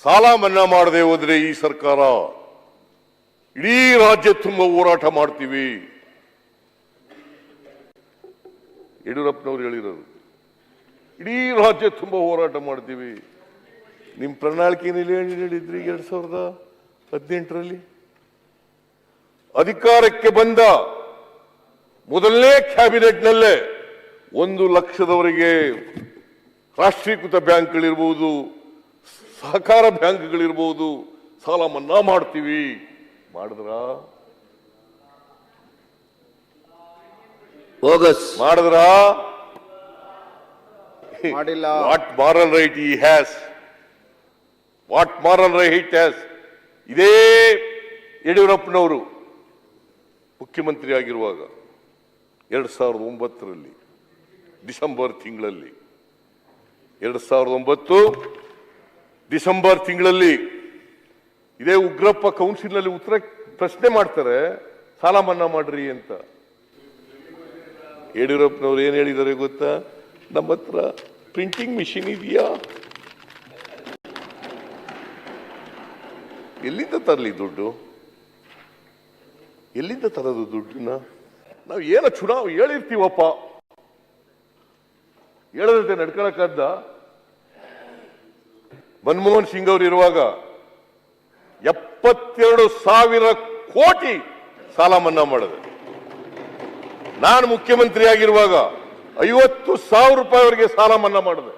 ಸಾಲ ಮನ್ನಾ ಮಾಡದೆ ಹೋದ್ರೆ ಈ ಸರ್ಕಾರ ಇಡೀ ರಾಜ್ಯ ತುಂಬ ಹೋರಾಟ ಮಾಡ್ತೀವಿ. ಯಡಿಯೂರಪ್ಪನವರು ಹೇಳಿರೋದು ಇಡೀ ರಾಜ್ಯ ತುಂಬ ಹೋರಾಟ ಮಾಡ್ತೀವಿ. ನಿಮ್ಮ ಪ್ರಣಾಳಿಕೆಯಲ್ಲಿ ಹೇಳಿದ್ರಿ 2018ರಲ್ಲಿ ಅಧಿಕಾರಕ್ಕೆ ಬಂದ ಮೊದಲನೇ ಕ್ಯಾಬಿನೆಟ್ನಲ್ಲೇ 1 ಲಕ್ಷದವರೆಗೆ ರಾಷ್ಟ್ರೀಕೃತ ಬ್ಯಾಂಕ್ಗಳಿರ್ಬೋದು, ಸಹಕಾರ ಬ್ಯಾಂಕ್ಗಳಿರ್ಬೋದು, ಸಾಲ ಮನ್ನಾ ಮಾಡ್ತೀವಿ. ಮಾಡಿದ್ರಾ? ಮಾಡಿದ್ರಾ? ಮಾಡಿಲ್ಲ. What moral right he has? What moral right has? ಇದೇ ಯಡಿಯೂರಪ್ಪನವರು ಮುಖ್ಯಮಂತ್ರಿ ಆಗಿರುವಾಗ 2009ರಲ್ಲಿ ಡಿಸೆಂಬರ್ ತಿಂಗಳಲ್ಲಿ 2009 ಡಿಸೆಂಬರ್ ತಿಂಗಳಲ್ಲಿ ಇದೇ ಉಗ್ರಪ್ಪ ಕೌನ್ಸಿಲ್ನಲ್ಲಿ ಪ್ರಶ್ನೆ ಮಾಡ್ತಾರೆ, ಸಾಲ ಮನ್ನಾ ಮಾಡ್ರಿ ಅಂತ. ಯಡಿಯೂರಪ್ಪನವ್ರು ಏನ್ ಹೇಳಿದ್ದಾರೆ ಗೊತ್ತಾ? ನಮ್ಮ ಹತ್ರ ಪ್ರಿಂಟಿಂಗ್ ಮಿಷಿನ್ ಇದೆಯಾ? ಎಲ್ಲಿಂದ ತರಲಿ ದುಡ್ಡು? ಎಲ್ಲಿಂದ ತರೋದು ದುಡ್ಡನ್ನ? ನಾವು ಏನೋ ಚುನಾವಣೆ ಹೇಳಿರ್ತೀವಪ್ಪ, ಹೇಳದಂತೆ ನಡ್ಕೊಳಕ್ಕಾದ್ದ? ಮನಮೋಹನ್ ಸಿಂಗ್ ಅವರು ಇರುವಾಗ 72,000 ಕೋಟಿ ಸಾಲ ಮನ್ನಾ ಮಾಡಿದೆ. ನಾನು ಮುಖ್ಯಮಂತ್ರಿ ಆಗಿರುವಾಗ 50,000 ರೂಪಾಯಿವರೆಗೆ ಸಾಲ ಮನ್ನಾ ಮಾಡಿದೆ.